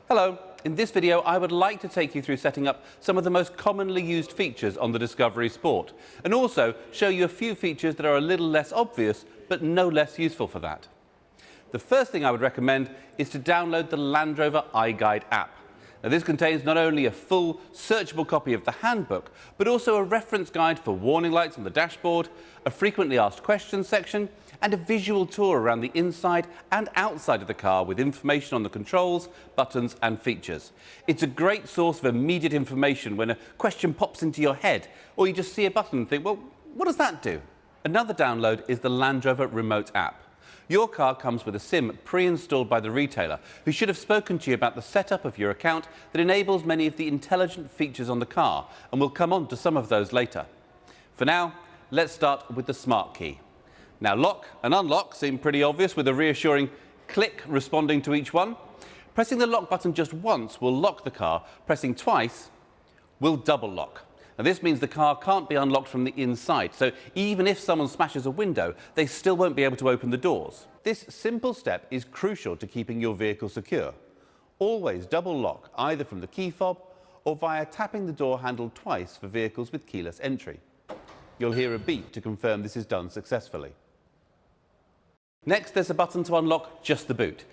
Hello, in this video I would like to take you through setting up some of the most commonly used features on the Discovery Sport and also show you a few features that are a little less obvious but no less useful for that. The first thing I would recommend is to download the Land Rover iGuide app. Now this contains not only a full searchable copy of the handbook but also a reference guide for warning lights on the dashboard, a frequently asked questions section and a visual tour around the inside and outside of the car with information on the controls, buttons and features. It's a great source of immediate information when a question pops into your head or you just see a button and think, well, what does that do? Another download is the Land Rover Remote app. Your car comes with a SIM pre-installed by the retailer who should have spoken to you about the setup of your account that enables many of the intelligent features on the car, and we'll come on to some of those later. For now, let's start with the smart key. Now, lock and unlock seem pretty obvious with a reassuring click responding to each one. Pressing the lock button just once will lock the car. Pressing twice will double lock. Now, this means the car can't be unlocked from the inside, so even if someone smashes a window, they still won't be able to open the doors. This simple step is crucial to keeping your vehicle secure. Always double lock, either from the key fob or via tapping the door handle twice for vehicles with keyless entry. You'll hear a beep to confirm this is done successfully. Next, there's a button to unlock just the boot.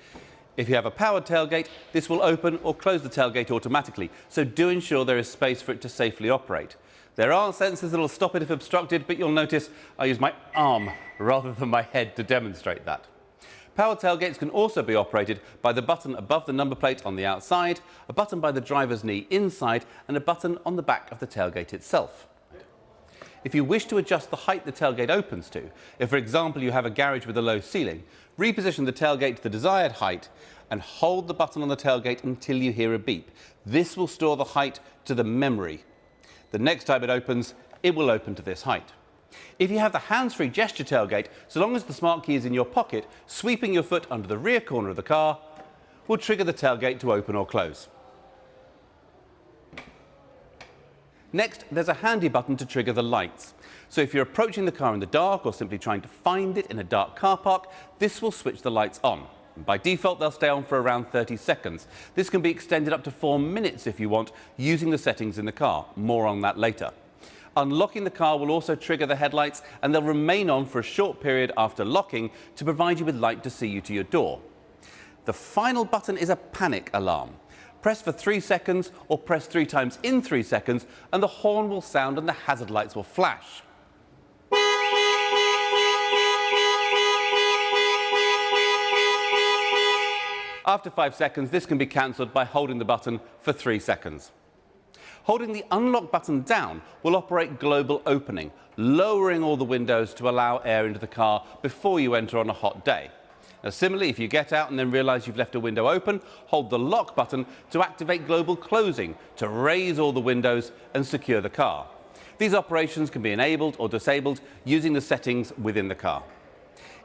If you have a powered tailgate, this will open or close the tailgate automatically, so do ensure there is space for it to safely operate. There are sensors that will stop it if obstructed, but you'll notice I use my arm rather than my head to demonstrate that. Powered tailgates can also be operated by the button above the number plate on the outside, a button by the driver's knee inside, and a button on the back of the tailgate itself. If you wish to adjust the height the tailgate opens to, if for example you have a garage with a low ceiling, reposition the tailgate to the desired height and hold the button on the tailgate until you hear a beep. This will store the height to the memory. The next time it opens, it will open to this height. If you have the hands-free gesture tailgate, so long as the smart key is in your pocket, sweeping your foot under the rear corner of the car will trigger the tailgate to open or close. Next, there's a handy button to trigger the lights. So if you're approaching the car in the dark or simply trying to find it in a dark car park, this will switch the lights on. By default, they'll stay on for around 30 seconds. This can be extended up to 4 minutes if you want, using the settings in the car. More on that later. Unlocking the car will also trigger the headlights, and they'll remain on for a short period after locking to provide you with light to see you to your door. The final button is a panic alarm. Press for 3 seconds or press 3 times in 3 seconds and the horn will sound and the hazard lights will flash. After 5 seconds, this can be cancelled by holding the button for 3 seconds. Holding the unlock button down will operate global opening, lowering all the windows to allow air into the car before you enter on a hot day. Now, similarly, if you get out and then realise you've left a window open, hold the lock button to activate global closing to raise all the windows and secure the car. These operations can be enabled or disabled using the settings within the car.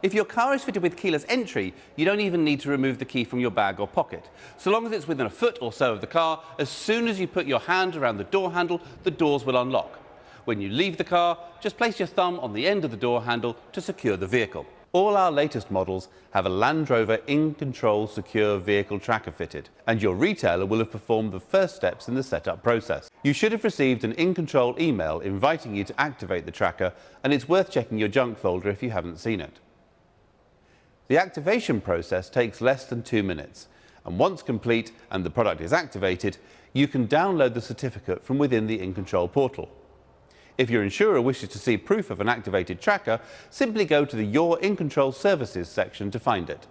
If your car is fitted with keyless entry, you don't even need to remove the key from your bag or pocket. So long as it's within a foot or so of the car, as soon as you put your hand around the door handle, the doors will unlock. When you leave the car, just place your thumb on the end of the door handle to secure the vehicle. All our latest models have a Land Rover in-control secure vehicle tracker fitted, and your retailer will have performed the first steps in the setup process. You should have received an in-control email inviting you to activate the tracker, and it's worth checking your junk folder if you haven't seen it. The activation process takes less than 2 minutes, and once complete and the product is activated, you can download the certificate from within the in-control portal. If your insurer wishes to see proof of an activated tracker, simply go to the Your In-Control Services section to find it.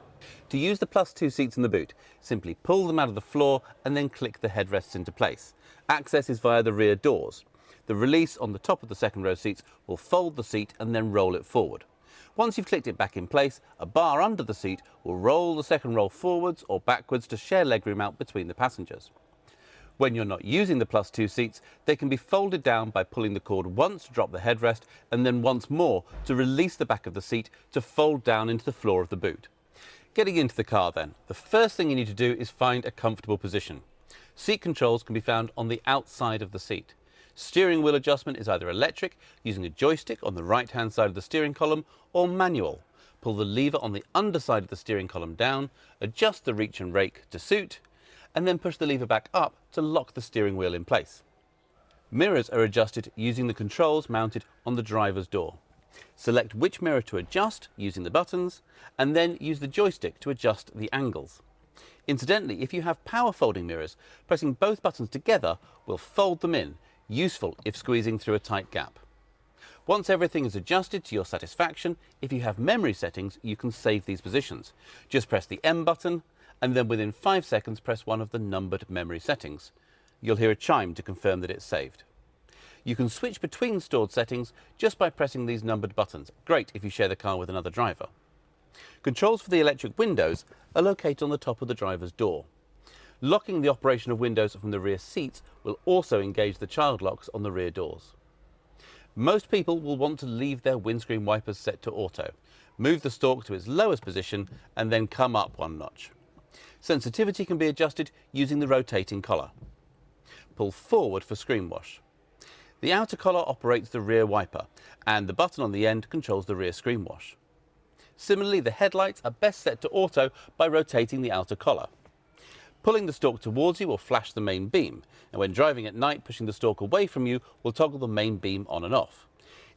To use the +2 seats in the boot, simply pull them out of the floor and then click the headrests into place. Access is via the rear doors. The release on the top of the second row seats will fold the seat and then roll it forward. Once you've clicked it back in place, a bar under the seat will roll the second row forwards or backwards to share legroom out between the passengers. When you're not using the +2 seats, they can be folded down by pulling the cord once to drop the headrest and then once more to release the back of the seat to fold down into the floor of the boot. Getting into the car then, the first thing you need to do is find a comfortable position. Seat controls can be found on the outside of the seat. Steering wheel adjustment is either electric, using a joystick on the right-hand side of the steering column, or manual. Pull the lever on the underside of the steering column down, adjust the reach and rake to suit, and then push the lever back up to lock the steering wheel in place. Mirrors are adjusted using the controls mounted on the driver's door. Select which mirror to adjust using the buttons, and then use the joystick to adjust the angles. Incidentally, if you have power folding mirrors, pressing both buttons together will fold them in, useful if squeezing through a tight gap. Once everything is adjusted to your satisfaction, if you have memory settings, you can save these positions. Just press the M button, and then within 5 seconds press one of the numbered memory settings. You'll hear a chime to confirm that it's saved. You can switch between stored settings just by pressing these numbered buttons. Great if you share the car with another driver. Controls for the electric windows are located on the top of the driver's door. Locking the operation of windows from the rear seats will also engage the child locks on the rear doors. Most people will want to leave their windscreen wipers set to auto. Move the stalk to its lowest position and then come up one notch. Sensitivity can be adjusted using the rotating collar. Pull forward for screen wash. The outer collar operates the rear wiper, and the button on the end controls the rear screen wash. Similarly, the headlights are best set to auto by rotating the outer collar. Pulling the stalk towards you will flash the main beam, and when driving at night, pushing the stalk away from you will toggle the main beam on and off.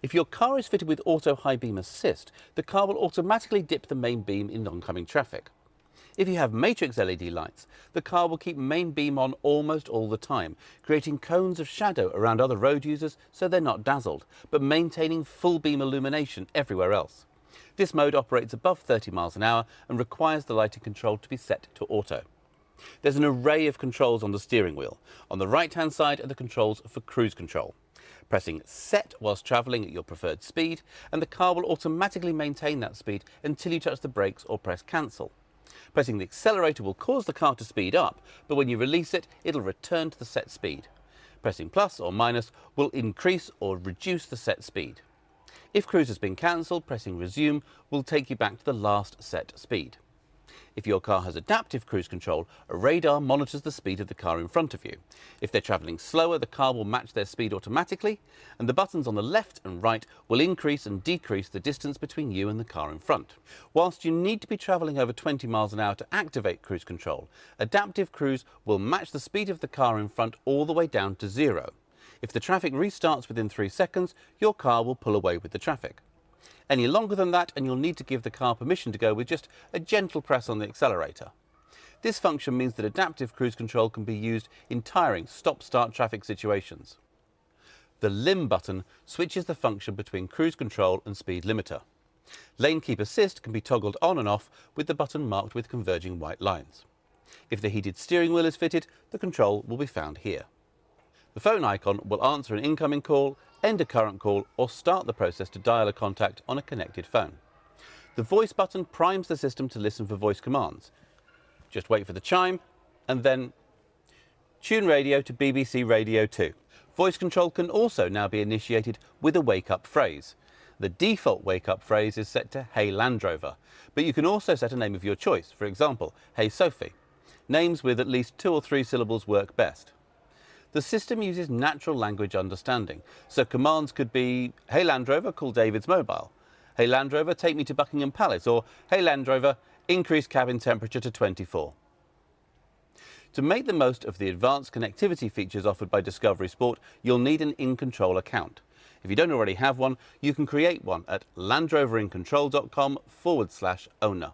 If your car is fitted with auto high beam assist, the car will automatically dip the main beam in oncoming traffic. If you have matrix LED lights, the car will keep main beam on almost all the time, creating cones of shadow around other road users so they're not dazzled, but maintaining full beam illumination everywhere else. This mode operates above 30 miles an hour and requires the lighting control to be set to auto. There's an array of controls on the steering wheel. On the right-hand side are the controls for cruise control. Pressing set whilst travelling at your preferred speed, and the car will automatically maintain that speed until you touch the brakes or press cancel. Pressing the accelerator will cause the car to speed up, but when you release it, it'll return to the set speed. Pressing plus or minus will increase or reduce the set speed. If cruise has been cancelled, pressing resume will take you back to the last set speed. If your car has adaptive cruise control, a radar monitors the speed of the car in front of you. If they're travelling slower, the car will match their speed automatically, and the buttons on the left and right will increase and decrease the distance between you and the car in front. Whilst you need to be travelling over 20 miles an hour to activate cruise control, adaptive cruise will match the speed of the car in front all the way down to 0. If the traffic restarts within 3 seconds, your car will pull away with the traffic. Any longer than that, and you'll need to give the car permission to go with just a gentle press on the accelerator. This function means that adaptive cruise control can be used in tiring stop-start traffic situations. The limb button switches the function between cruise control and speed limiter. Lane keep assist can be toggled on and off with the button marked with converging white lines. If the heated steering wheel is fitted, the control will be found here. The phone icon will answer an incoming call, end a current call, or start the process to dial a contact on a connected phone. The voice button primes the system to listen for voice commands. Just wait for the chime, and then tune radio to BBC Radio 2. Voice control can also now be initiated with a wake-up phrase. The default wake-up phrase is set to Hey Land Rover, but you can also set a name of your choice, for example, Hey Sophie. Names with at least 2 or 3 syllables work best. The system uses natural language understanding, so commands could be, Hey Land Rover, call David's mobile. Hey Land Rover, take me to Buckingham Palace, or Hey Land Rover, increase cabin temperature to 24. To make the most of the advanced connectivity features offered by Discovery Sport, you'll need an InControl account. If you don't already have one, you can create one at landroverincontrol.com/owner.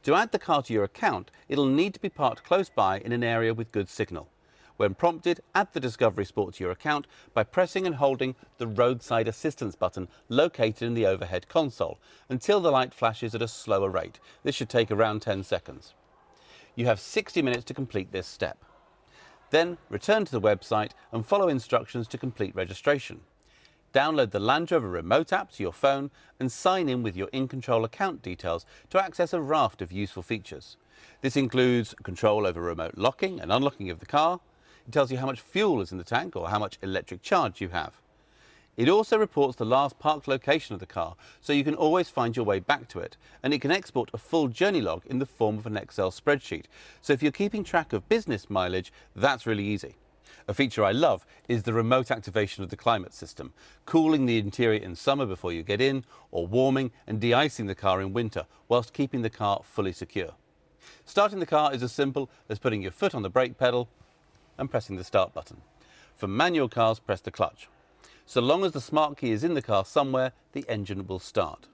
To add the car to your account, it'll need to be parked close by in an area with good signal. When prompted, add the Discovery Sport to your account by pressing and holding the roadside assistance button located in the overhead console until the light flashes at a slower rate. This should take around 10 seconds. You have 60 minutes to complete this step. Then return to the website and follow instructions to complete registration. Download the Land Rover remote app to your phone and sign in with your InControl account details to access a raft of useful features. This includes control over remote locking and unlocking of the car. It tells you how much fuel is in the tank or how much electric charge you have. It also reports the last parked location of the car, so you can always find your way back to it, and it can export a full journey log in the form of an Excel spreadsheet. So if you're keeping track of business mileage, that's really easy. A feature I love is the remote activation of the climate system, cooling the interior in summer before you get in, or warming and de-icing the car in winter, whilst keeping the car fully secure. Starting the car is as simple as putting your foot on the brake pedal and pressing the start button. For manual cars, press the clutch. So long as the smart key is in the car somewhere, the engine will start.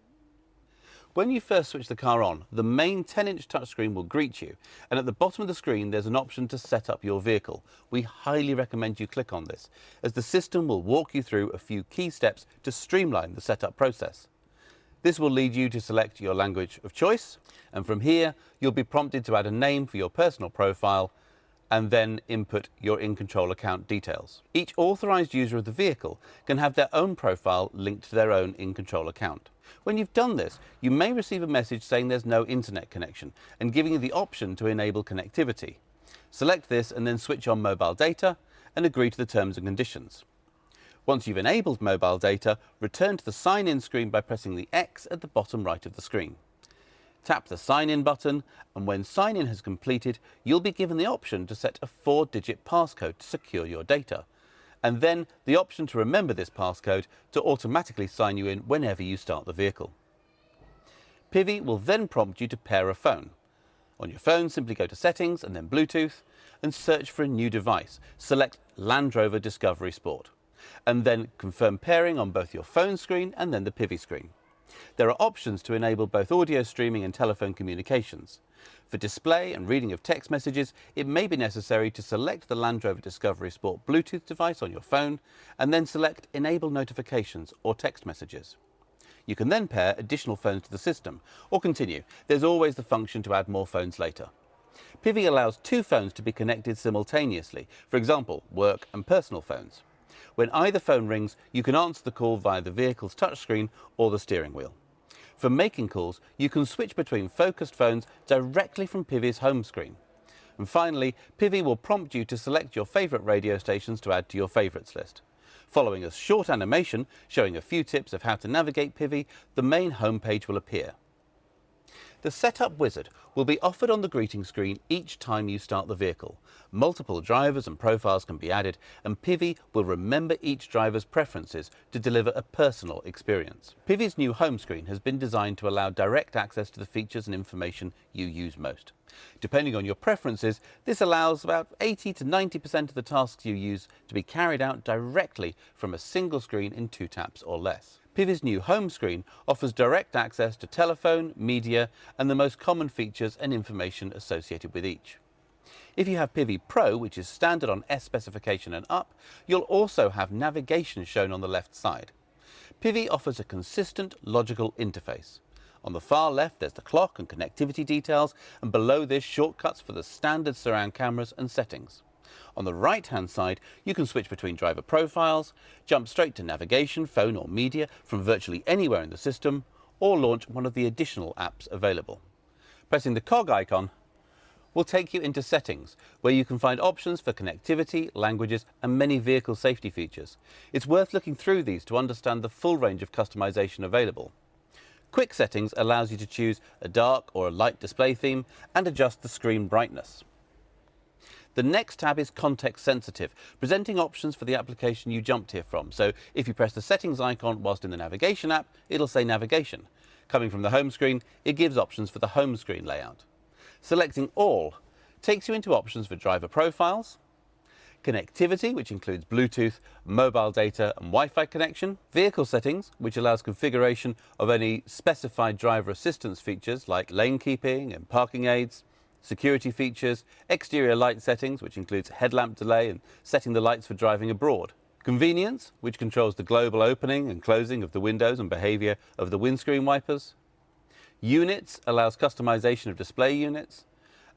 When you first switch the car on, the main 10-inch touchscreen will greet you, and at the bottom of the screen there's an option to set up your vehicle. We highly recommend you click on this, as the system will walk you through a few key steps to streamline the setup process. This will lead you to select your language of choice, and from here you'll be prompted to add a name for your personal profile and then input your in-control account details. Each authorized user of the vehicle can have their own profile linked to their own in-control account. When you've done this, you may receive a message saying there's no internet connection and giving you the option to enable connectivity. Select this and then switch on mobile data and agree to the terms and conditions. Once you've enabled mobile data, return to the sign-in screen by pressing the X at the bottom right of the screen. Tap the sign-in button, and when sign-in has completed, you'll be given the option to set a 4-digit passcode to secure your data, and then the option to remember this passcode to automatically sign you in whenever you start the vehicle. PIVI will then prompt you to pair a phone. On your phone, simply go to Settings and then Bluetooth, and search for a new device. Select Land Rover Discovery Sport, and then confirm pairing on both your phone screen and then the PIVI screen. There are options to enable both audio streaming and telephone communications. For display and reading of text messages, it may be necessary to select the Land Rover Discovery Sport Bluetooth device on your phone and then select Enable Notifications or Text Messages. You can then pair additional phones to the system or continue. There's always the function to add more phones later. PIVI allows 2 phones to be connected simultaneously, for example, work and personal phones. When either phone rings, you can answer the call via the vehicle's touchscreen or the steering wheel. For making calls, you can switch between focused phones directly from PIVI's home screen. And finally, PIVI will prompt you to select your favourite radio stations to add to your favourites list. Following a short animation showing a few tips of how to navigate PIVI, the main homepage will appear. The Setup Wizard will be offered on the greeting screen each time you start the vehicle. Multiple drivers and profiles can be added, and PIVI will remember each driver's preferences to deliver a personal experience. PIVI's new home screen has been designed to allow direct access to the features and information you use most. Depending on your preferences, this allows about 80 to 90% of the tasks you use to be carried out directly from a single screen in 2 taps or less. PIVI's new home screen offers direct access to telephone, media, and the most common features and information associated with each. If you have PIVI Pro, which is standard on S specification and up, you'll also have navigation shown on the left side. PIVI offers a consistent, logical interface. On the far left, there's the clock and connectivity details, and below this, shortcuts for the standard surround cameras and settings. On the right-hand side, you can switch between driver profiles, jump straight to navigation, phone or media from virtually anywhere in the system, or launch one of the additional apps available. Pressing the cog icon will take you into Settings, where you can find options for connectivity, languages, and many vehicle safety features. It's worth looking through these to understand the full range of customization available. Quick Settings allows you to choose a dark or a light display theme and adjust the screen brightness. The next tab is context sensitive, presenting options for the application you jumped here from. So if you press the settings icon whilst in the navigation app, it'll say navigation. Coming from the home screen, it gives options for the home screen layout. Selecting all takes you into options for driver profiles, connectivity, which includes Bluetooth, mobile data and Wi-Fi connection, vehicle settings, which allows configuration of any specified driver assistance features like lane keeping and parking aids, security features, exterior light settings, which includes headlamp delay and setting the lights for driving abroad. Convenience, which controls the global opening and closing of the windows and behaviour of the windscreen wipers. Units allows customization of display units.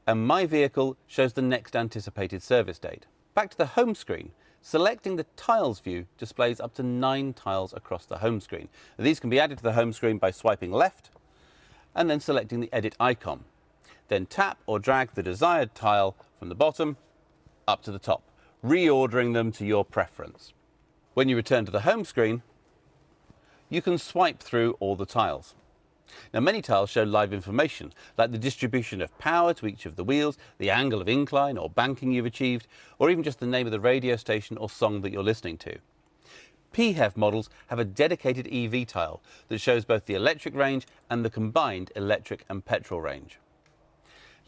And My Vehicle shows the next anticipated service date. Back to the home screen, selecting the Tiles view displays up to 9 tiles across the home screen. Now, these can be added to the home screen by swiping left and then selecting the Edit icon. Then tap or drag the desired tile from the bottom up to the top, reordering them to your preference. When you return to the home screen, you can swipe through all the tiles. Now, many tiles show live information, like the distribution of power to each of the wheels, the angle of incline or banking you've achieved, or even just the name of the radio station or song that you're listening to. PHEV models have a dedicated EV tile that shows both the electric range and the combined electric and petrol range.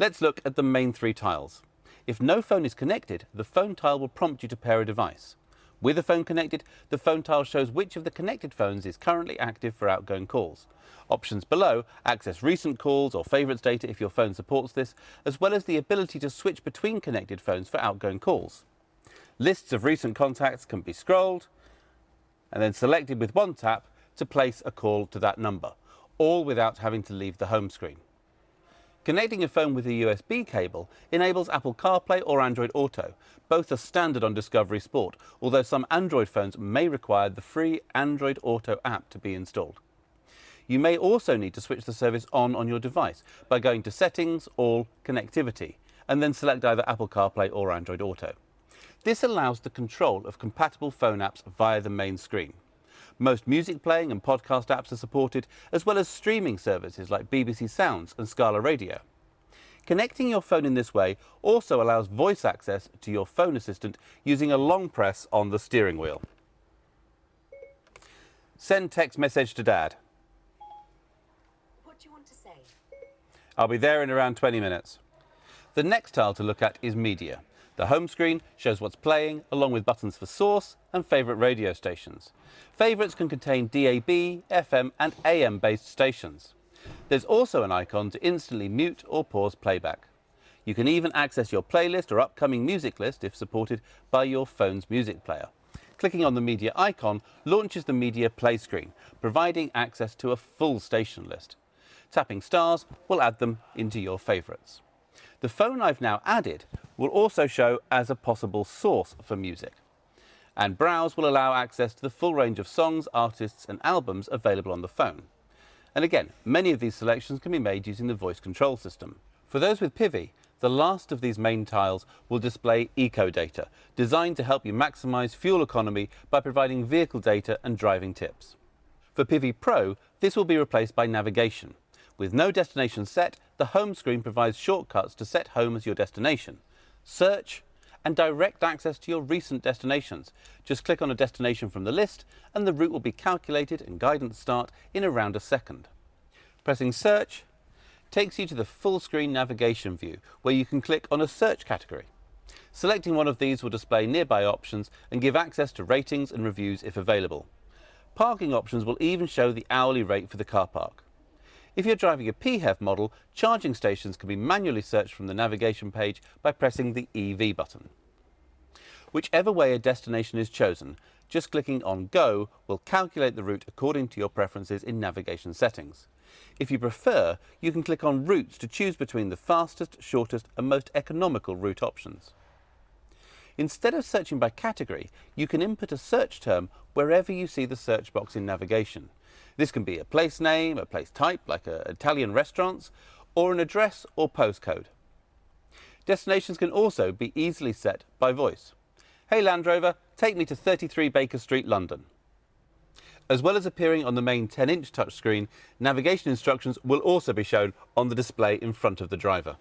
Let's look at the main three tiles. If no phone is connected, the phone tile will prompt you to pair a device. With a phone connected, the phone tile shows which of the connected phones is currently active for outgoing calls. Options below access recent calls or favourites data if your phone supports this, as well as the ability to switch between connected phones for outgoing calls. Lists of recent contacts can be scrolled and then selected with one tap to place a call to that number, all without having to leave the home screen. Connecting a phone with a USB cable enables Apple CarPlay or Android Auto. Both are standard on Discovery Sport, although some Android phones may require the free Android Auto app to be installed. You may also need to switch the service on your device by going to Settings, All, Connectivity, and then select either Apple CarPlay or Android Auto. This allows the control of compatible phone apps via the main screen. Most music playing and podcast apps are supported, as well as streaming services like BBC Sounds and Scala Radio. Connecting your phone in this way also allows voice access to your phone assistant using a long press on the steering wheel. Send text message to Dad. What do you want to say? I'll be there in around 20 minutes. The next tile to look at is Media. The home screen shows what's playing, along with buttons for source and favourite radio stations. Favourites can contain DAB, FM and AM based stations. There's also an icon to instantly mute or pause playback. You can even access your playlist or upcoming music list if supported by your phone's music player. Clicking on the media icon launches the media play screen, providing access to a full station list. Tapping stars will add them into your favourites. The phone I've now added will also show as a possible source for music. And Browse will allow access to the full range of songs, artists and albums available on the phone. And again, many of these selections can be made using the voice control system. For those with PIVI, the last of these main tiles will display eco data, designed to help you maximise fuel economy by providing vehicle data and driving tips. For PIVI Pro, this will be replaced by navigation. With no destination set, the home screen provides shortcuts to set home as your destination, search, and direct access to your recent destinations. Just click on a destination from the list and the route will be calculated and guidance start in around a second. Pressing search takes you to the full screen navigation view where you can click on a search category. Selecting one of these will display nearby options and give access to ratings and reviews if available. Parking options will even show the hourly rate for the car park. If you're driving a PHEV model, charging stations can be manually searched from the navigation page by pressing the EV button. Whichever way a destination is chosen, just clicking on Go will calculate the route according to your preferences in navigation settings. If you prefer, you can click on Routes to choose between the fastest, shortest and most economical route options. Instead of searching by category, you can input a search term wherever you see the search box in navigation. This can be a place name, a place type like Italian restaurants, or an address or postcode. Destinations can also be easily set by voice. Hey Land Rover, take me to 33 Baker Street, London. As well as appearing on the main 10-inch touchscreen, navigation instructions will also be shown on the display in front of the driver.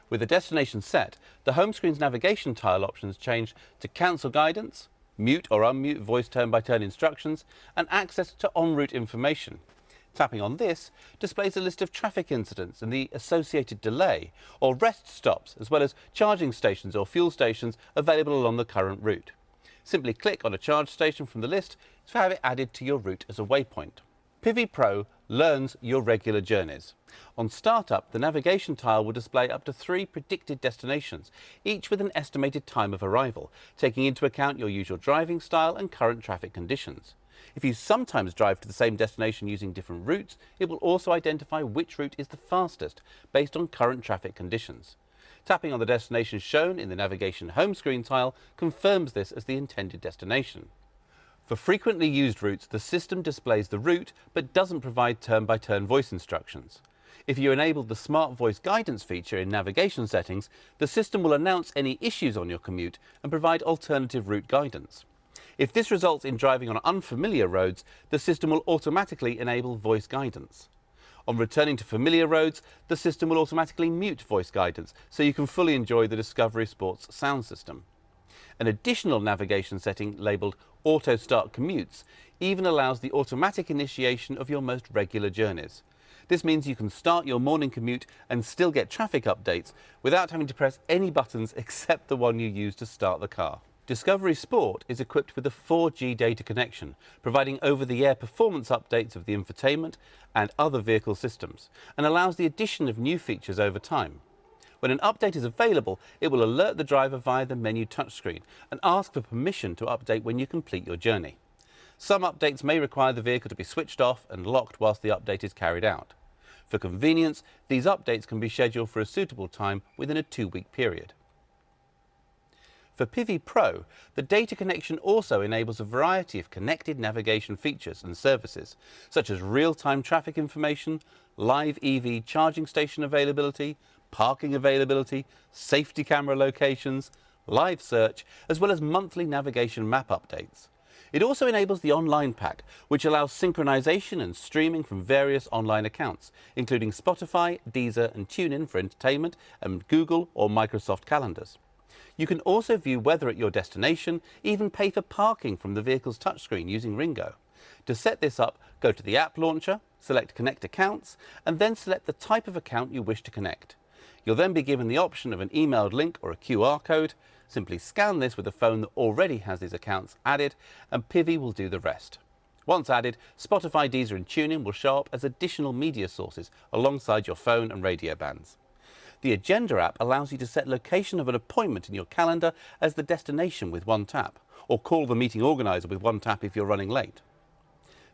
With the destination set, the home screen's navigation tile options change to cancel guidance, mute or unmute voice turn-by-turn instructions, and access to en route information. Tapping on this displays a list of traffic incidents and the associated delay, or rest stops, as well as charging stations or fuel stations available along the current route. Simply click on a charge station from the list to have it added to your route as a waypoint. PIVI Pro learns your regular journeys. On startup, the navigation tile will display up to 3 predicted destinations, each with an estimated time of arrival, taking into account your usual driving style and current traffic conditions. If you sometimes drive to the same destination using different routes, it will also identify which route is the fastest based on current traffic conditions. Tapping on the destination shown in the navigation home screen tile confirms this as the intended destination. For frequently used routes, the system displays the route but doesn't provide turn-by-turn voice instructions. If you enable the Smart Voice Guidance feature in navigation settings, the system will announce any issues on your commute and provide alternative route guidance. If this results in driving on unfamiliar roads, the system will automatically enable voice guidance. On returning to familiar roads, the system will automatically mute voice guidance so you can fully enjoy the Discovery Sports sound system. An additional navigation setting labelled Auto Start Commutes even allows the automatic initiation of your most regular journeys. This means you can start your morning commute and still get traffic updates without having to press any buttons except the one you use to start the car. Discovery Sport is equipped with a 4G data connection, providing over-the-air performance updates of the infotainment and other vehicle systems, and allows the addition of new features over time. When an update is available, it will alert the driver via the menu touchscreen and ask for permission to update when you complete your journey. Some updates may require the vehicle to be switched off and locked whilst the update is carried out. For convenience, these updates can be scheduled for a suitable time within a 2-week period. For PIVI Pro, the data connection also enables a variety of connected navigation features and services, such as real-time traffic information, live EV charging station availability, parking availability, safety camera locations, live search, as well as monthly navigation map updates. It also enables the online pack, which allows synchronization and streaming from various online accounts, including Spotify, Deezer and TuneIn for entertainment, and Google or Microsoft calendars. You can also view weather at your destination, even pay for parking from the vehicle's touchscreen using Ringo. To set this up, go to the app launcher, select Connect Accounts, and then select the type of account you wish to connect. You'll then be given the option of an emailed link or a QR code. Simply scan this with a phone that already has these accounts added, and PIVI will do the rest. Once added, Spotify, Deezer and TuneIn will show up as additional media sources alongside your phone and radio bands. The Agenda app allows you to set location of an appointment in your calendar as the destination with one tap, or call the meeting organizer with one tap if you're running late.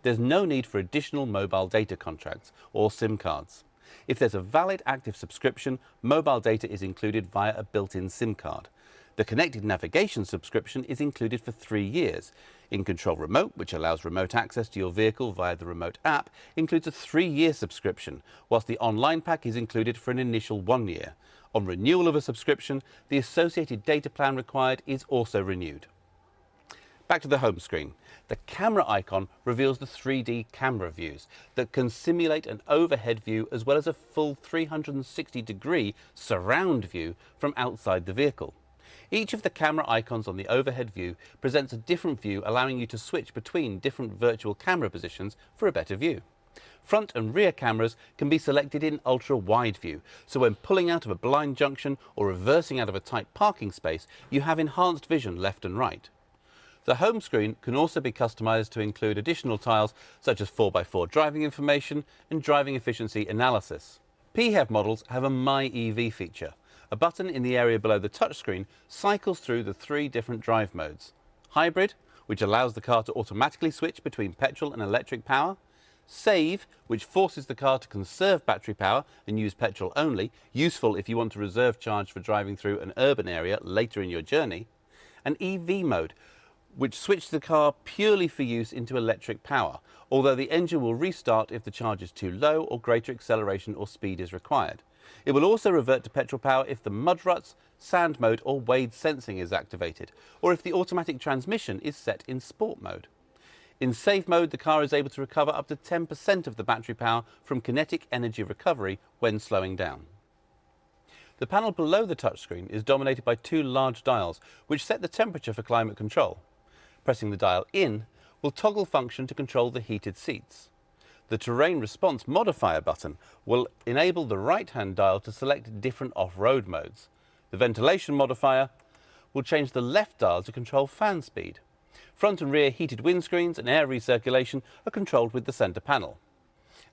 There's no need for additional mobile data contracts or SIM cards. If there's a valid active subscription, mobile data is included via a built-in SIM card. The connected navigation subscription is included for 3 years. InControl Remote, which allows remote access to your vehicle via the remote app, includes a 3-year subscription, whilst the online pack is included for an initial 1 year. On renewal of a subscription, the associated data plan required is also renewed. Back to the home screen. The camera icon reveals the 3D camera views that can simulate an overhead view as well as a full 360-degree surround view from outside the vehicle. Each of the camera icons on the overhead view presents a different view, allowing you to switch between different virtual camera positions for a better view. Front and rear cameras can be selected in ultra-wide view, so when pulling out of a blind junction or reversing out of a tight parking space, you have enhanced vision left and right. The home screen can also be customized to include additional tiles such as 4x4 driving information and driving efficiency analysis. PHEV models have a My EV feature. A button in the area below the touchscreen cycles through the 3 different drive modes. Hybrid, which allows the car to automatically switch between petrol and electric power. Save, which forces the car to conserve battery power and use petrol only, useful if you want to reserve charge for driving through an urban area later in your journey. And EV mode, which switches the car purely for use into electric power, although the engine will restart if the charge is too low or greater acceleration or speed is required. It will also revert to petrol power if the mud ruts, sand mode or wade sensing is activated, or if the automatic transmission is set in sport mode. In safe mode, the car is able to recover up to 10% of the battery power from kinetic energy recovery when slowing down. The panel below the touchscreen is dominated by 2 large dials, which set the temperature for climate control. Pressing the dial in will toggle function to control the heated seats. The terrain response modifier button will enable the right-hand dial to select different off-road modes. The ventilation modifier will change the left dial to control fan speed. Front and rear heated windscreens and air recirculation are controlled with the centre panel.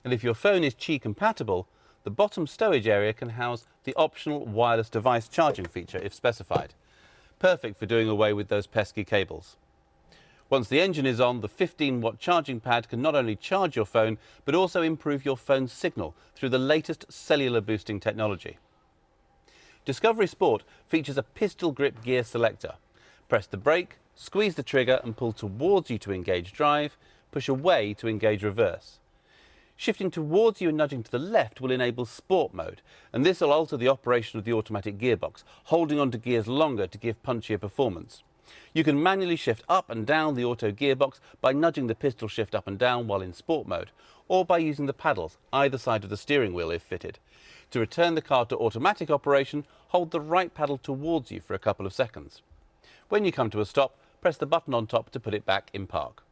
And if your phone is Qi compatible, the bottom stowage area can house the optional wireless device charging feature if specified. Perfect for doing away with those pesky cables. Once the engine is on, the 15-watt charging pad can not only charge your phone, but also improve your phone's signal through the latest cellular boosting technology. Discovery Sport features a pistol grip gear selector. Press the brake, squeeze the trigger and pull towards you to engage drive, push away to engage reverse. Shifting towards you and nudging to the left will enable sport mode, and this will alter the operation of the automatic gearbox, holding onto gears longer to give punchier performance. You can manually shift up and down the auto gearbox by nudging the pistol shift up and down while in sport mode, or by using the paddles either side of the steering wheel if fitted. To return the car to automatic operation, hold the right paddle towards you for a couple of seconds. When you come to a stop, press the button on top to put it back in park.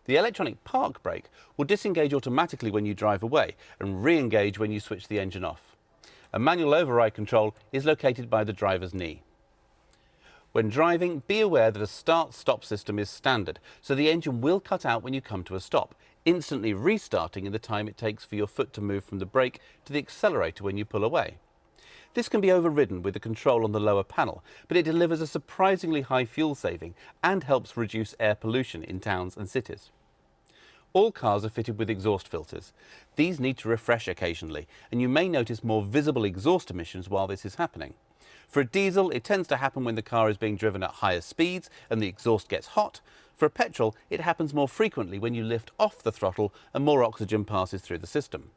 The electronic park brake will disengage automatically when you drive away and re-engage when you switch the engine off. A manual override control is located by the driver's knee. When driving, be aware that a start-stop system is standard, so the engine will cut out when you come to a stop, instantly restarting in the time it takes for your foot to move from the brake to the accelerator when you pull away. This can be overridden with the control on the lower panel, but it delivers a surprisingly high fuel saving and helps reduce air pollution in towns and cities. All cars are fitted with exhaust filters. These need to refresh occasionally, and you may notice more visible exhaust emissions while this is happening. For a diesel, it tends to happen when the car is being driven at higher speeds and the exhaust gets hot. For a petrol, it happens more frequently when you lift off the throttle and more oxygen passes through the system.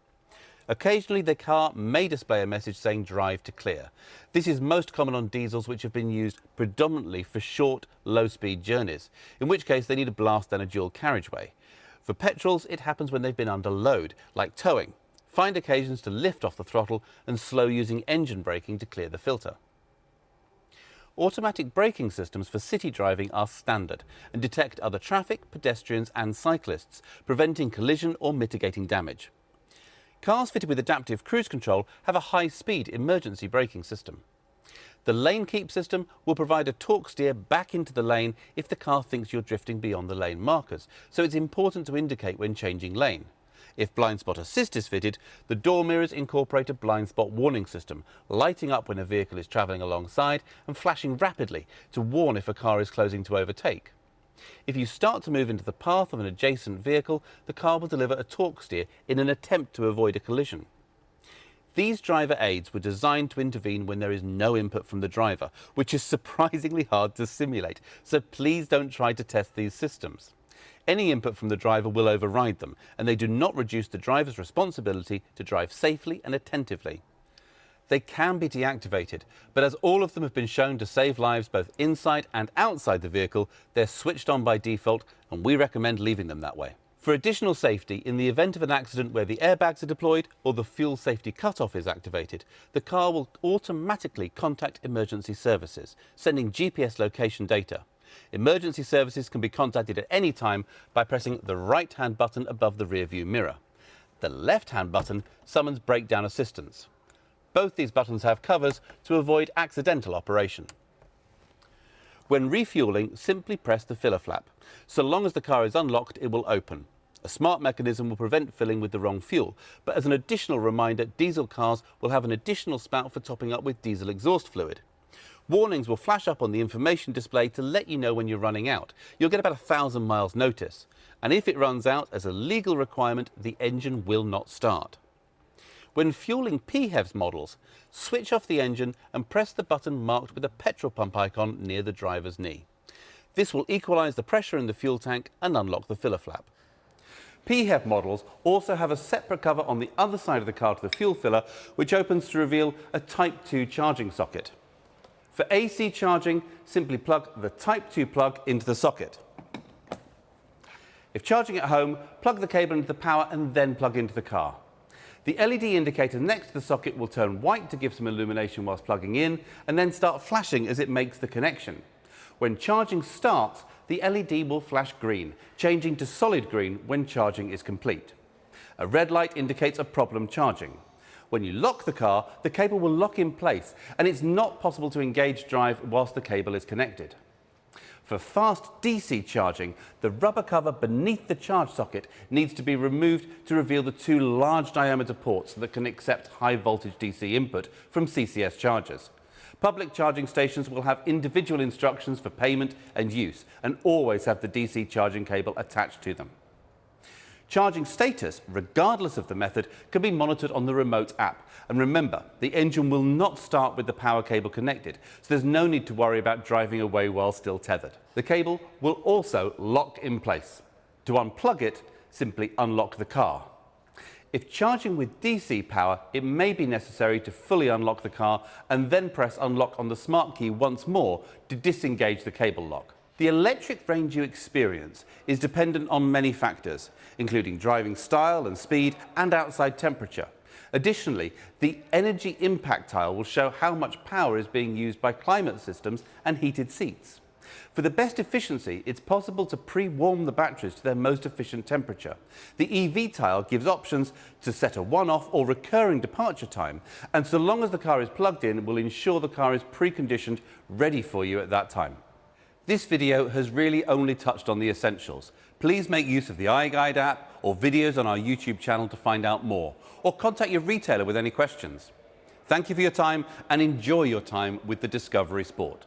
Occasionally, the car may display a message saying drive to clear. This is most common on diesels which have been used predominantly for short, low-speed journeys, in which case they need a blast down a dual carriageway. For petrols, it happens when they've been under load, like towing. Find occasions to lift off the throttle and slow using engine braking to clear the filter. Automatic braking systems for city driving are standard and detect other traffic, pedestrians and cyclists, preventing collision or mitigating damage. Cars fitted with adaptive cruise control have a high-speed emergency braking system. The lane keep system will provide a torque steer back into the lane if the car thinks you're drifting beyond the lane markers, so it's important to indicate when changing lane. If blind spot assist is fitted, the door mirrors incorporate a blind spot warning system, lighting up when a vehicle is travelling alongside and flashing rapidly to warn if a car is closing to overtake. If you start to move into the path of an adjacent vehicle, the car will deliver a torque steer in an attempt to avoid a collision. These driver aids were designed to intervene when there is no input from the driver, which is surprisingly hard to simulate, so please don't try to test these systems. Any input from the driver will override them, and they do not reduce the driver's responsibility to drive safely and attentively. They can be deactivated, but as all of them have been shown to save lives both inside and outside the vehicle, they're switched on by default, and we recommend leaving them that way. For additional safety, in the event of an accident where the airbags are deployed or the fuel safety cutoff is activated, the car will automatically contact emergency services, sending GPS location data. Emergency services can be contacted at any time by pressing the right-hand button above the rear-view mirror. The left-hand button summons breakdown assistance. Both these buttons have covers to avoid accidental operation. When refuelling, simply press the filler flap. So long as the car is unlocked, it will open. A smart mechanism will prevent filling with the wrong fuel, but as an additional reminder, diesel cars will have an additional spout for topping up with diesel exhaust fluid. Warnings will flash up on the information display to let you know when you're running out. You'll get about 1,000 miles notice. And if it runs out, as a legal requirement, the engine will not start. When fueling PHEVs models, switch off the engine and press the button marked with a petrol pump icon near the driver's knee. This will equalise the pressure in the fuel tank and unlock the filler flap. PHEV models also have a separate cover on the other side of the car to the fuel filler, which opens to reveal a Type 2 charging socket. For AC charging, simply plug the Type 2 plug into the socket. If charging at home, plug the cable into the power and then plug into the car. The LED indicator next to the socket will turn white to give some illumination whilst plugging in, and then start flashing as it makes the connection. When charging starts, the LED will flash green, changing to solid green when charging is complete. A red light indicates a problem charging. When you lock the car, the cable will lock in place, and it's not possible to engage drive whilst the cable is connected. For fast DC charging, the rubber cover beneath the charge socket needs to be removed to reveal the two large diameter ports that can accept high voltage DC input from CCS chargers. Public charging stations will have individual instructions for payment and use, and always have the DC charging cable attached to them. Charging status, regardless of the method, can be monitored on the remote app. And remember, the engine will not start with the power cable connected, so there's no need to worry about driving away while still tethered. The cable will also lock in place. To unplug it, simply unlock the car. If charging with DC power, it may be necessary to fully unlock the car and then press unlock on the smart key once more to disengage the cable lock. The electric range you experience is dependent on many factors, including driving style and speed and outside temperature. Additionally, the energy impact tile will show how much power is being used by climate systems and heated seats. For the best efficiency, it's possible to pre-warm the batteries to their most efficient temperature. The EV tile gives options to set a one-off or recurring departure time, and so long as the car is plugged in, will ensure the car is preconditioned, ready for you at that time. This video has really only touched on the essentials. Please make use of the iGuide app or videos on our YouTube channel to find out more, or contact your retailer with any questions. Thank you for your time and enjoy your time with the Discovery Sport.